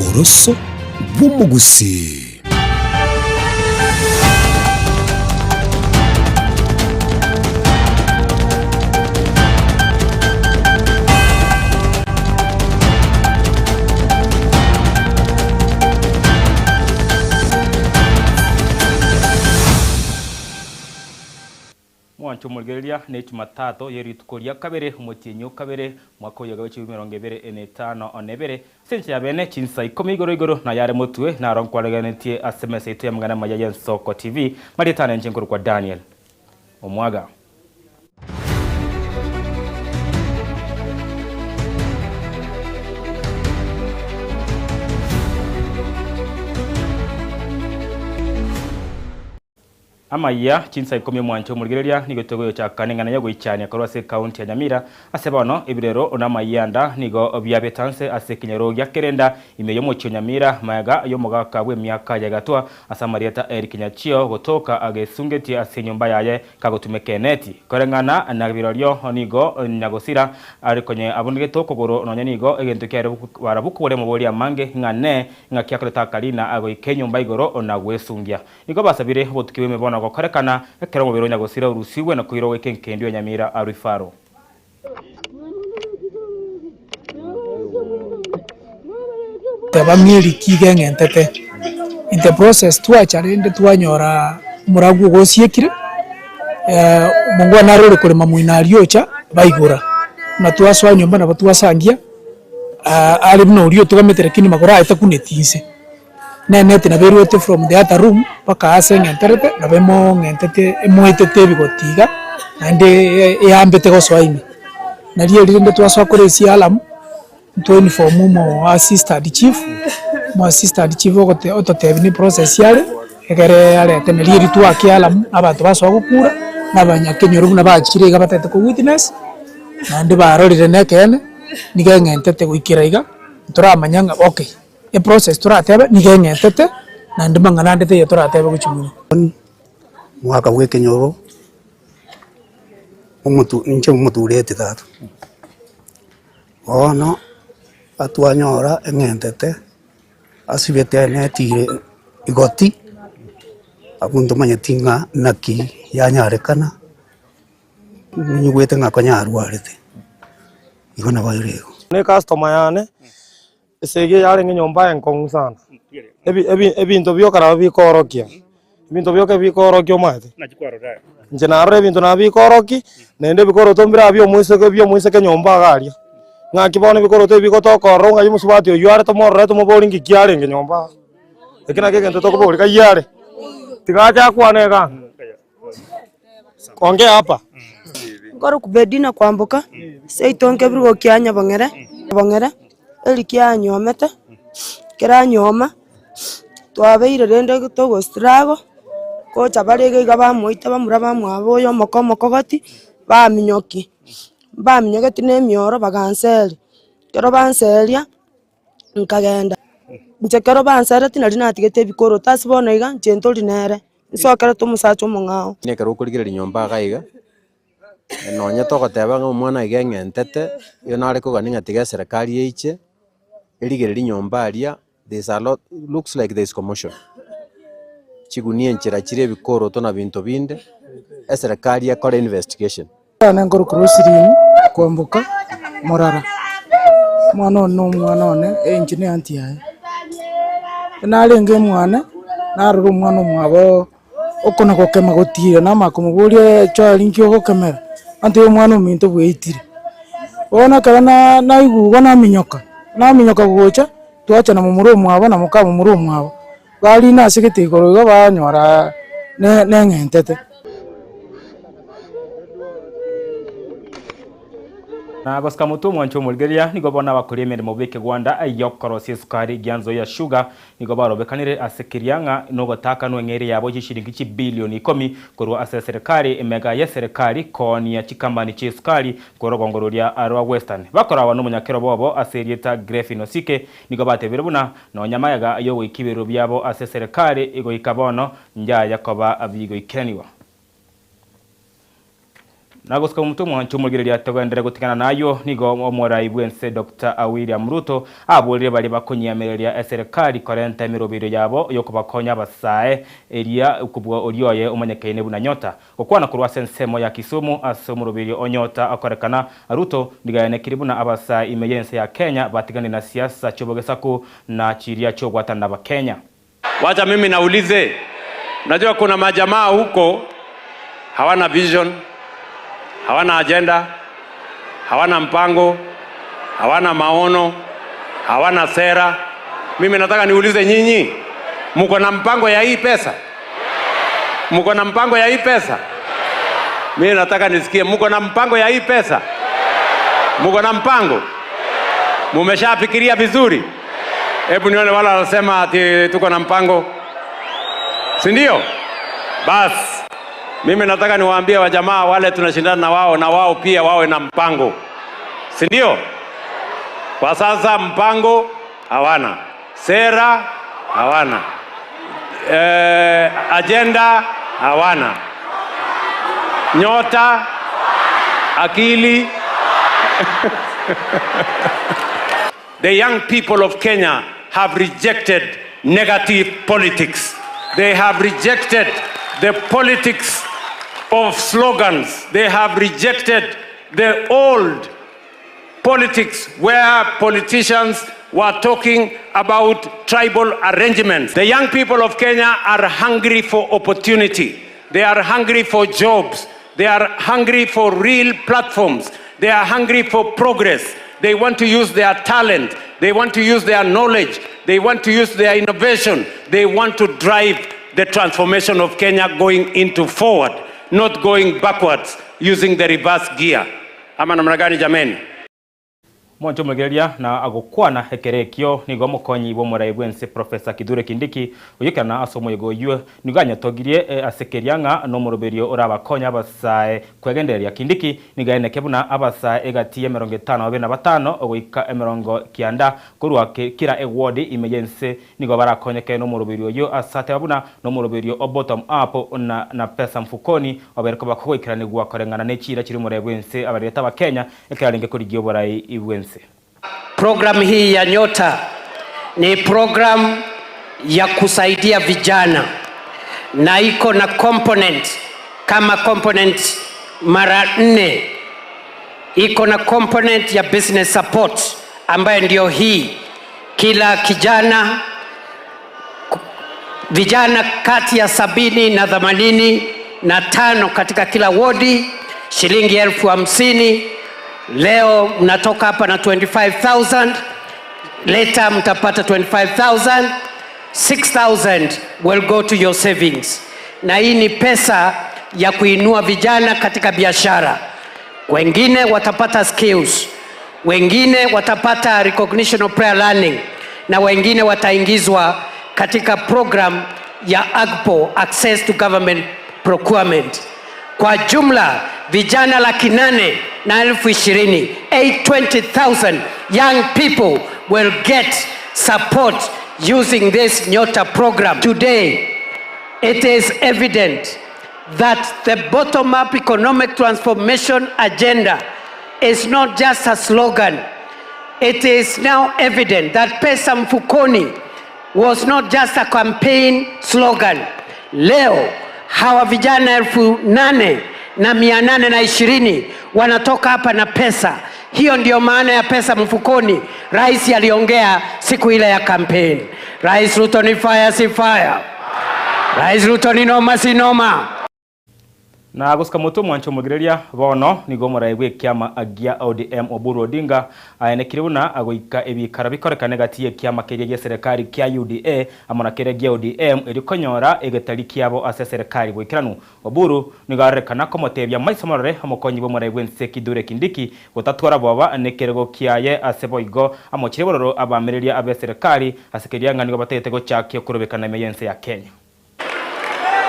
Boroso bw'umugusi. Mwanchumulgeria ne Jumatatu yeritukuria kabere umutinyo kabere mwaka uyaga w'2025 onebere sense yabene chinsa 10 igoro na yare mutwe na ronkwareganetie asemese itu ya mugana mayaye Soko TV maritana njenkuru kwa Daniel Omwaga. Amaya chinsa 10 mwancho mulgereria nigotogoyo cha kanengana yago ichanya korwase county ya Nyamira asebano ibirero onamayanda nigo byabetanse asekinyero ya kerenda imeyo mu Nyamira mayaga yo mugaka bwe myaka ya gatwa asamarieta Eric Nyachio gotoka agesungeti asenyumba yaye kagotumekeneti korengana na biroryo nigo nyagosira arikonye abungeto kogoro nonya nigo egento kyare barabukure mu boli amange ngane ngakyakota kalina ago ikenyumba igoro onagwesungia nigo basabire botukiwe mebona gokorekana ekero mu bironya gosira urusiwe na kuiro weke nkendi ya Nyamira arifaro tabamiri kigengentete in the process twacharinde twanyora muragu gosiekire mungwa narore kurema muinariocha baigura na twaswa nyomba na batwasangia ali bino uriyo tugametere kini magora etakunetinse nete na beruete from the other room paka asengenterete na bemo ngentete emwetete bigotiga ande yambete goswaini na liye linde twaswa koresi alam to uniform mo assistant chief ogote ototebini process yale egere yale teneli ritu akialam abantu baswa gukura nabanya kenyoru na bachire gabatete ko witness nande barorire nekene nigengentete guikira iga turamanyanga okay e process turatebe nigengentete nande manganandete ye turatebe guchumuni mwaka wekenyoro nche umuturete tatu ono atwanyora engentete asibete netire igoti abundu manyatinga naki yanyarekana nyugwete ngakonyarwarete igona bayirego ne customer yane esege yare nyomba enkong sana ebintu byokara bikorokia ibintu byoke bikorokia mate nachikwaro nje narore ibintu nabikoroki nende bikoro tombira byo muiseke nyomba garia ngakibone bikoro to bikotokorro ngayi musubati oyo are tomorre tomoboringi kiare nge nyomba ekina kegento tokobori kayare tigacha kwanega konge hapa ngoro kubedina kwambuka seitonke birugo kyanya bongere elikia nyomete kera nyoma twabeire rende togo strago ko chabarege gaba moita bamura bamwabo yo mokomokogoti baminyoki nemioro baganseli kero banselia nkagenda nchekero bansere tinari natigete bikoro tasibona iga njentori nere nsokera tumusacho mungao nekero kurigirira nyomba gaiga nonya togoteba ng'omwana igeng'entete yo nare koganinga tiga serikali yeiche erigirira nyomba aria looks like there is commotion chigunie nchira chire bikoro to na bintu binde serikali yakora investigation ana ngoro crossing kwambuka morara mwana one engineer antiaye narenge mwana naruru mwana mwabo okona gokema gotire na makumuburie chalinkyo gokemera antu mwana minto bweitire ona kana na igugo na minyoka gocha twacha na mumuru mwabo na muka mumuru mwabo bali na sigete igoro iga banyora ngentete na basika mutu mwancho mulgeria nigo bona bakuri emirimo beke Rwanda ayokorosi sukari gyanzo ya sugar nigo barobekanire asekirianga no gotaka no ngere yabo gishiringi bilioni 10 korwa ase serikali emega ya serikali koni ya chikambani chi sukari korogongororia arwa western bakora wano munyakero bobo aserieta Grefino Sike nigo batebire buna no nyamayaga yo wikibero byabo ase serikali igo ikabono njya yakoba abigo ikiraniwa Nagoska mtu mwancho mugireria togandere gutikana nayo nigo omora ibwense Dr. William Ruto aburire bali bakonyamereria serikali korenta mirobiro yabo yokubakonya basae eria ukubwa orioye umanyekaine buna nyota okwana kurwa sensemo ya Kisumu asomurobiro onyota akorekana Ruto ndigane kiribuna abasa imeyense ya Kenya batigane na siasa chobogesaku na chiria chogwatana ba Kenya. Wacha mimi naulize, unajua kuna majamaa huko hawana vision, hawana agenda, hawana mpango, hawana maono, hawana sera. Mimi nataka niulize nyinyi, mko na mpango ya hii pesa? Mko na mpango ya hii pesa? Mimi nataka nisikie, mko na mpango ya hii pesa? Mko na mpango? Mumeshafikiria vizuri? Hebu nione wala wanasema ati tuko na mpango. Si ndio? Bas. Mimi nataka niwaambie wajamaa wale tunashindana na wao pia wawe na mpango. Si ndio? Kwa sasa mpango hawana. Sera hawana. Agenda hawana. Nyota, akili. The young people of Kenya have rejected negative politics. They have rejected the politics of slogans. They have rejected the old politics where politicians were talking about tribal arrangements. The young people of Kenya are hungry for opportunity. They are hungry for jobs. They are hungry for real platforms. They are hungry for progress. They want to use their talent. They want to use their knowledge. They want to use their innovation. They want to drive the transformation of Kenya going into forward, not going backwards using the reverse gear. Ama namna gani jameni? Mwancho mugeria na agokwana hekerekio nigo mukonyi bo muraibwense Professor Kithure Kindiki uyikana asomo yego yue niganya togirie asekerianga no muroberio orabakonya basae kwegenderia Kindiki nigane kebuna abasae egatiye 55 ogoika 90 kurwa kira award imejense nigo barakonyeke no muroberio yo asate babuna no muroberio bottom up na pesa mfukoni obereko bakoikirane gwa korengana n'ekira kiri muraibwense abareta ba Kenya ekiraringe kuri giyoborai ibwense. Program hii ya Nyota ni program ya kusaidia vijana na iko na component kama component mara 4. Iko na component ya business support ambayo ndio hii. Kila kijana, vijana kati ya 70 na 85 katika kila wodi, shilingi 50,000. Leo mnatoka hapa na 25,000, later mtapata 25,000, 6,000 will go to your savings. Na hii ni pesa ya kuinua vijana katika biashara. Wengine watapata skills, wengine watapata recognition of prior learning, na wengine wataingizwa katika program ya AGPO, Access to Government Procurement. Kwa jumla vijana 820,000, 820,000 young people will get support using this Nyota program. Today, it is evident that the bottom-up economic transformation agenda is not just a slogan. It is now evident that pesa mfukoni was not just a campaign slogan. Leo hawa vijana 8,820 wanatoka hapa na pesa. Hiyo ndio maana ya pesa mfukoni. Rais aliongea siku ile ya campaign. Rais Ruto ni fire si fire. Rais Ruto ni noma si noma. Na guska mutu mwancho mugireria bono nigo muraigwe kiama agia ODM Oburu Odinga ayenekiribuna agoika ebikara bikorekane gatiye kiama keje serikali kya UDA amona keregia ODM erikonyora egetari kiabo ase serikali bwikiranu Oburu nigarekana ko motebya maisomorere amokonyi bo muraigwe nse Kithure Kindiki gotatwara baba nekerego kiaye ase boigo amochirebororo abamereria abe serikali asekeria ngani gobatete go chakyo kurobekana meyense ya Kenya.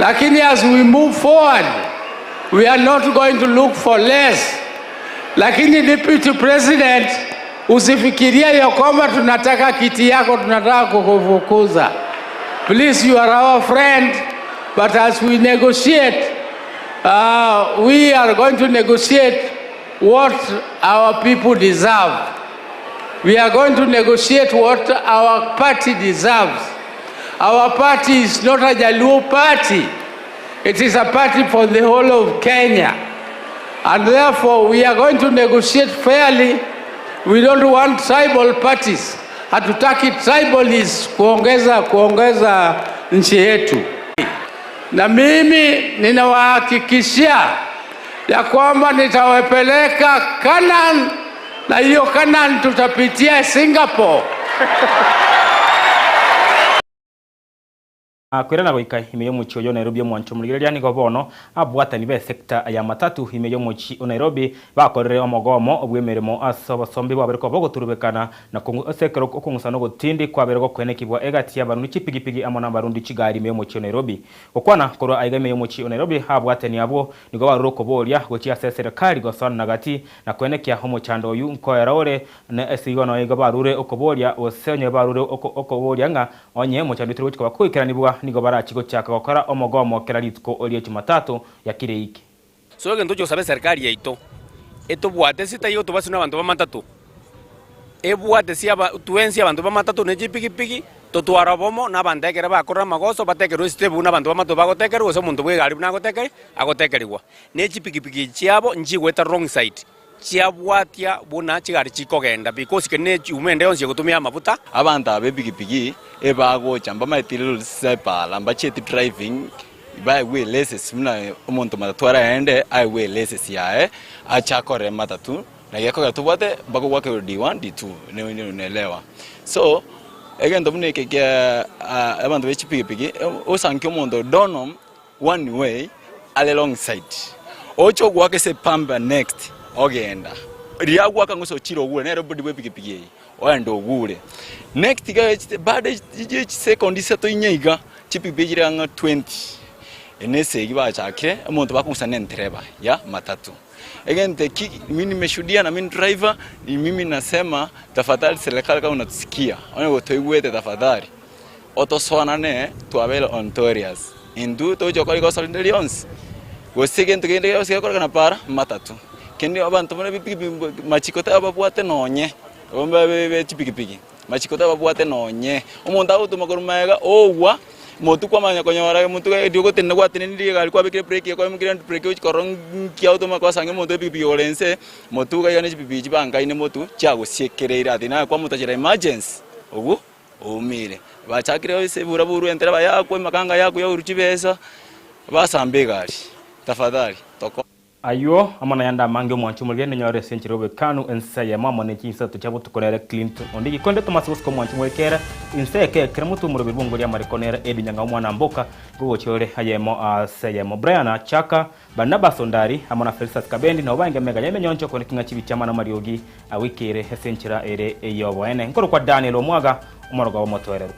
Lakini as we move forward, we are not going to look for less. Lakini Deputy President, usifikiria ya kwamba tunataka kiti yako, tunataka kukufukuza. Please, you are our friend, but as we negotiate, we are going to negotiate what our people deserve. We are going to negotiate what our party deserves. Our party is not a Jaluo party. It is a party for the whole of Kenya. And therefore, we are going to negotiate fairly. We don't want tribal parties. Hatutaki tribalists kuongeza nchi yetu. Na mimi ninawahakikishia ya kwamba nitawapeleka Canaan, na hiyo Canaan tutapitia Singapore. Kwirana goika imeyo muchi oyo Nairobi omwancho muligereria nigo bono abwatani be sector ya matatu imeyo muchi o Nairobi bakorere omogomo obwemeremo asobasombi babereko bogoturubekana na sekero okungusano gotindi kwabereko kwenekibwa egati y'abarundi chipigipigi amona barundi chigari imeyo muchi o Nairobi okwana koro aiga imeyo muchi o Nairobi abwatani abo nigo baruroko boria gochia serikali gosana nagati na kwenekia omochando oyu nkoeraore na esigono igo barure okoboria osenye barure okoboria nga onye mochando tiri gochika bakuikiranibwa nigo barachigo chaka gokora omogomo keraritko olie Jumatatu ya kireiki. So gento jo sabe serikali yaito etobwate sitayo tobasuna abantu bamatatu ebwate siaba tuensi abantu bamatatu nejipigipigi totwarabomo nabandekere bakora magoso batekero step una abantu bamatu bagotekero so muntu bwegari nagotekere agotekerwa nejipigipigi chiabo njigweta wrong side chiabwatia buna chigari chikogenda because kene umende onse gutumia mafuta abantu abebigipigi ebago chamba maitilo sepa lamba cheti driving by way less muna umuntu matatwara ende I way less yae achakore matatu na yako tubate bago wake D1 D2 neelewa so again domune ke abantu bechipigipigi osanke umuntu donom one way ale long side ocho gwake se pamba next ogenda riagwa kanguso chiro gure nero budi bwepigipigi oendo gure next ga bade second seto inyeiga chipigipigi ranga 20 enese giba chake umuntu bakusana ntereba ya matatu again mimi nimeshuhudia na mimi driver mimi nasema tafadhali serikali kama unatusikia ona toigwete tafadhali otoswanane tuabele ontorias indu tojo kwa solidarions gosige ntugende yose yakora kana para matatu kendi abantu bana machikota ababwate nonye omba be chipigipigi machikota ababwate nonye umuntu awutuma korumaga owa motu kwa manya konyora muntu ga dio gotenne kwa tinindi gali kwa bekire break kwa mukire break uchi korongi automa kwa sange muntu bibigi olense motu ga yana bibigi banga ine motu chago siekereira atina kwa mutajira emergency ogu omire bachakire ose buraburu entera bayakwe makanga yako ya uruchibesa basambe gali tafadhali toko ayo amana yanda mange mwancho mulgene nyore senchirobe kanu ensaye mama ne kinsa to chabo tukonera Clinton ondigi konde Thomas Bosco mwancho mwekera inseke kremutu murobe bongo ya marikonera edinyanga mwana mboka go chore hayemo asayemo Brian Chaka Banaba Sondari amana Felicitas Kabendi na obange mega yeme nyoncho ko kinga chibi chama na Mariogi awikere senchira ere eyobo ene nkoro kwa Daniel Omwaga umoroga wa motwerero